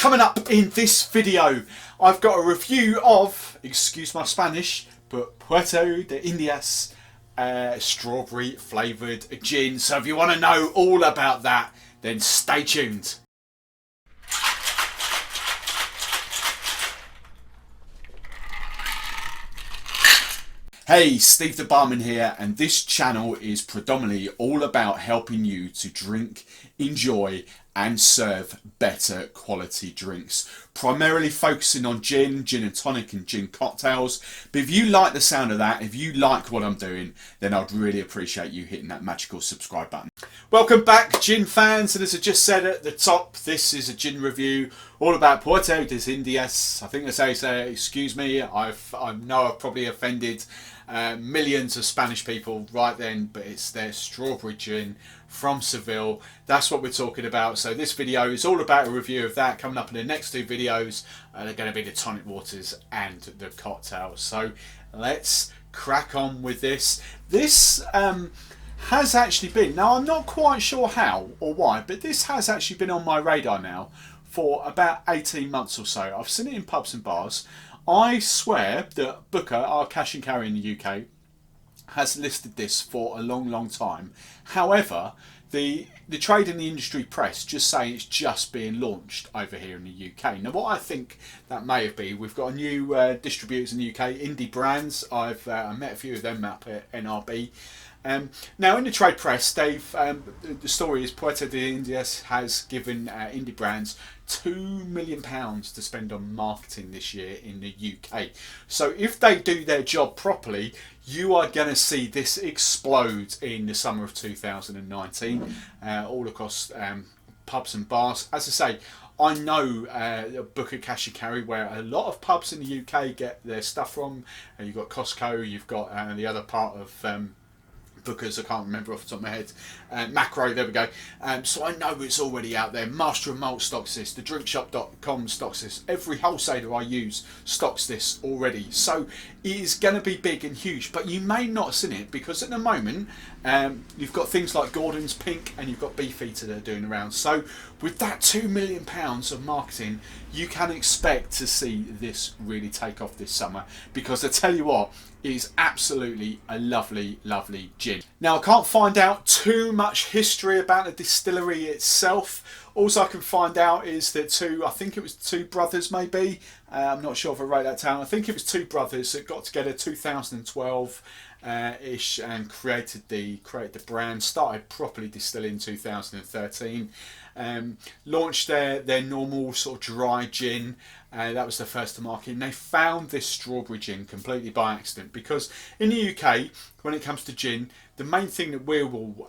coming up in this video, I've got a review of, excuse my Spanish, but Puerto de Indias strawberry flavoured gin. So if you want to know all about that, then stay tuned. Hey, Steve the Barman here, and this channel is predominantly all about helping you to drink, enjoy and serve better quality drinks. Primarily focusing on gin and tonic and gin cocktails. But if you like the sound of that, if you like what I'm doing, then I'd really appreciate you hitting that magical subscribe button. Welcome back, gin fans, and as I just said at the top, this is a gin review all about Puerto de Indias. I think that's how you say it. Excuse me, I know I've probably offended millions of Spanish people right then, but it's their strawberry gin from Seville. That's what we're talking about. So this video is all about a review of that. Coming up in the next two videos, they're going to be the tonic waters and the cocktails. So let's crack on with this. This has actually been, now I'm not quite sure how or why, but this has actually been on my radar now for about 18 months or so. I've seen it in pubs and bars. I swear that Booker, our cash and carry in the UK, has listed this for a long time. However, the trade and the industry press just say it's just being launched over here in the UK. Now, what I think that may have been, we've got a new distributors in the UK, indie brands. I've met a few of them up at NRB. Now in the trade press, they've the story is Puerto de Indias has given indie brands £2 million to spend on marketing this year in the UK. So if they do their job properly, you are going to see this explode in the summer of 2019 all across pubs and bars. As I say, I know Booker Cash and Carry, where a lot of pubs in the UK get their stuff from. You've got Costco, you've got the other part of Bookers, I can't remember off the top of my head. Macro, there we go. So I know it's already out there. Master of Malt stocks this. TheDrinkShop.com stocks this. Every wholesaler I use stocks this already. So it is going to be big and huge. But you may not have seen it because at the moment you've got things like Gordon's Pink and you've got Beefeater that are doing around. So with that £2 million of marketing, you can expect to see this really take off this summer. Because I tell you what, it is absolutely a lovely gin. Now I can't find out too much history about the distillery itself. All I can find out is that I think it was two brothers maybe, I'm not sure if I wrote that down, I think it was two brothers that got together 2012 ish and created the brand, started properly distilling in 2013, launched their normal sort of dry gin. That was the first to market, and they found this strawberry gin completely by accident, because in the UK, when it comes to gin, the main thing that we will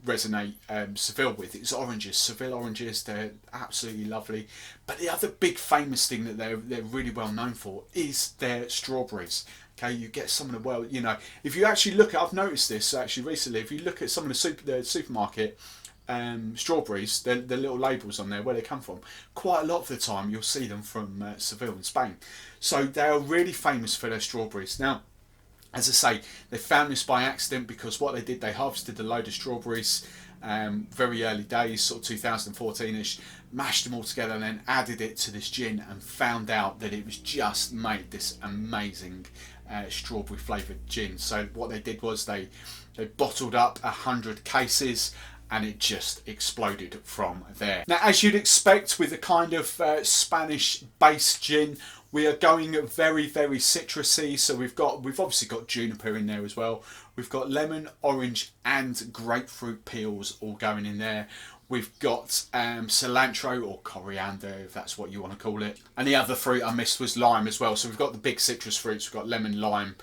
resonate Seville with is oranges. Seville oranges, they're absolutely lovely. But the other big famous thing that they're really well known for is their strawberries. Okay, you get some of the if you actually look at, I've noticed this actually recently, if you look at some of the supermarket strawberries, the little labels on there where they come from, quite a lot of the time you'll see them from Seville in Spain. So they are really famous for their strawberries. Now, as I say, they found this by accident because what they did, they harvested a load of strawberries very early days, sort of 2014ish, mashed them all together and then added it to this gin and found out that it was just made this amazing strawberry flavoured gin. So what they did was they bottled up 100 cases and it just exploded from there. Now, as you'd expect with a kind of Spanish based gin, we are going very citrusy. So we've obviously got juniper in there as well. We've got lemon, orange and grapefruit peels all going in there. We've got cilantro or coriander, if that's what you want to call it. And the other fruit I missed was lime as well. So we've got the big citrus fruits. We've got lemon, lime,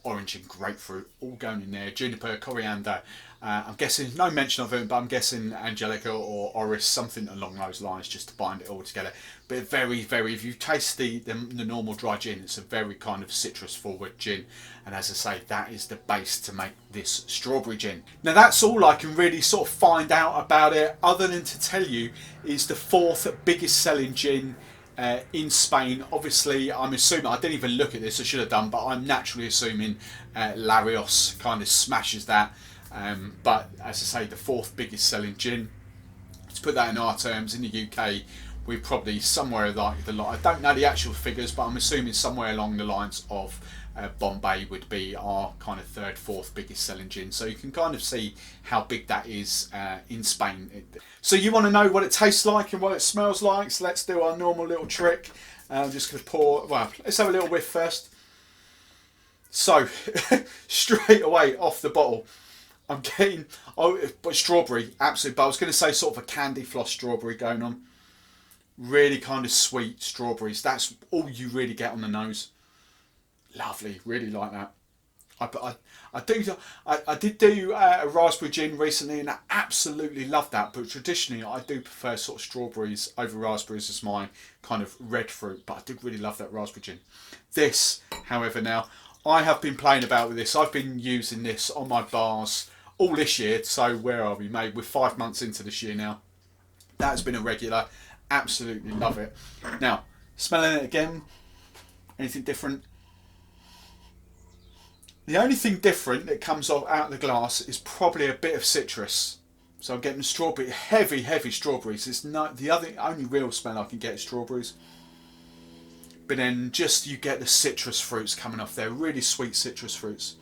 orange and grapefruit all going in there. Juniper, coriander. I'm guessing, no mention of it, but I'm guessing Angelica or Oris, something along those lines, just to bind it all together. But very, if you taste the normal dry gin, it's a very kind of citrus forward gin. And as I say, that is the base to make this strawberry gin. Now that's all I can really sort of find out about it, other than to tell you it's the fourth biggest selling gin in Spain. Obviously, I'm assuming, I didn't even look at this, I should have done, but I'm naturally assuming Larios kind of smashes that. But as I say, the fourth biggest selling gin. To put that in our terms, in the UK, we're probably somewhere like I don't know the actual figures, but I'm assuming somewhere along the lines of Bombay would be our kind of third, fourth biggest selling gin. So you can kind of see how big that is in Spain. So you want to know what it tastes like and what it smells like. So let's do our normal little trick. I'm just going to pour, well, let's have a little whiff first. So straight away off the bottle, I'm getting, but strawberry, absolutely. But I was going to say sort of a candy floss strawberry going on. Really kind of sweet strawberries. That's all you really get on the nose. Lovely, really like that. I did do a raspberry gin recently, and I absolutely love that. But traditionally, I do prefer sort of strawberries over raspberries as my kind of red fruit. But I did really love that raspberry gin. This, however, now I have been playing about with this. I've been using this on my bars all this year. So where are we, mate? We're 5 months into this year now. That's been a regular. Absolutely love it. Now, smelling it again. Anything different? The only thing different that comes out of the glass is probably a bit of citrus. So I'm getting strawberry, heavy strawberries. It's not the only real smell I can get is strawberries. But then just you get the citrus fruits coming off there, really sweet citrus fruits.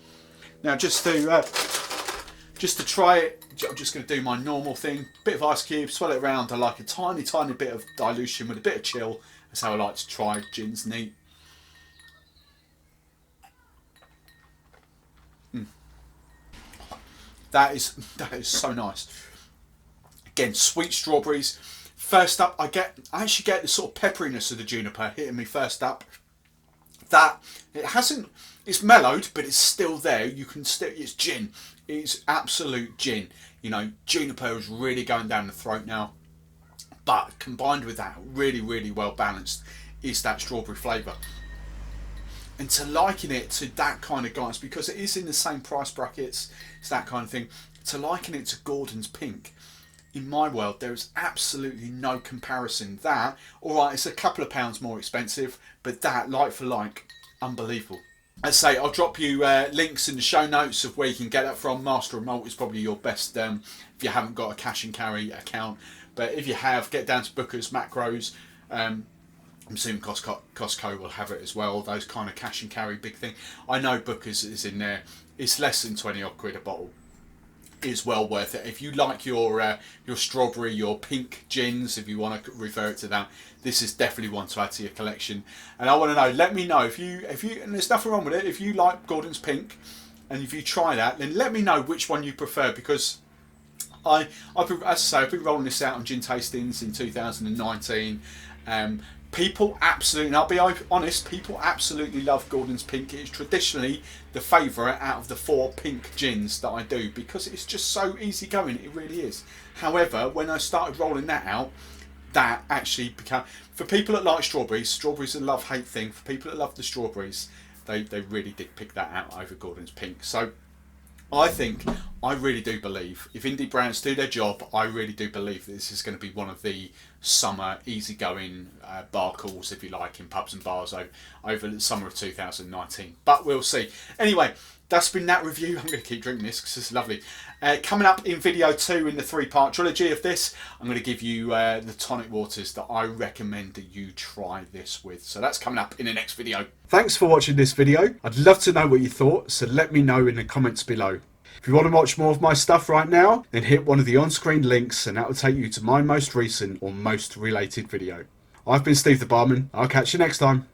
Now just to try it, I'm just going to do my normal thing. Bit of ice cube, swirl it around. I like a tiny bit of dilution with a bit of chill. That's how I like to try gins neat. That is so nice. Again, sweet strawberries. First up, I actually get the sort of pepperiness of the juniper hitting me first up. That it's mellowed, but it's still there. You can still, it's gin. It's absolute gin. You know, juniper is really going down the throat now. But combined with that, really well balanced is that strawberry flavour. And to liken it to that kind of guys, because it is in the same price brackets, it's that kind of thing. To liken it to Gordon's Pink, in my world, there is absolutely no comparison. That, all right, it's a couple of pounds more expensive, but that, like for like, unbelievable. As I say, I'll drop you links in the show notes of where you can get that from. Master of Malt is probably your best if you haven't got a cash and carry account. But if you have, get down to Booker's, Macros. I'm assuming Costco will have it as well. Those kind of cash and carry big thing. I know Booker's is in there. It's less than 20 odd quid a bottle. It's well worth it. If you like your strawberry, your pink gins, if you want to refer it to that, this is definitely one to add to your collection. And I want to know. Let me know if you and there's nothing wrong with it. If you like Gordon's Pink, and if you try that, then let me know which one you prefer, because as I say, I've been rolling this out on gin tastings in 2019. People absolutely, and I'll be honest, people absolutely love Gordon's Pink. It's traditionally the favourite out of the 4 pink gins that I do, because it's just so easy going. It really is. However, when I started rolling that out, that actually became, for people that like strawberries a love-hate thing. For people that love the strawberries, they really did pick that out over Gordon's Pink. So I really do believe, if indie brands do their job, I really do believe that this is going to be one of the summer easygoing bar calls, if you like, in pubs and bars over the summer of 2019. But we'll see. Anyway, that's been that review. I'm going to keep drinking this because it's lovely. Coming up in video 2 in the 3-part trilogy of this, I'm going to give you the tonic waters that I recommend that you try this with. So that's coming up in the next video. Thanks for watching this video. I'd love to know what you thought, so let me know in the comments below. If you want to watch more of my stuff right now, then hit one of the on-screen links and that will take you to my most recent or most related video. I've been Steve the Barman. I'll catch you next time.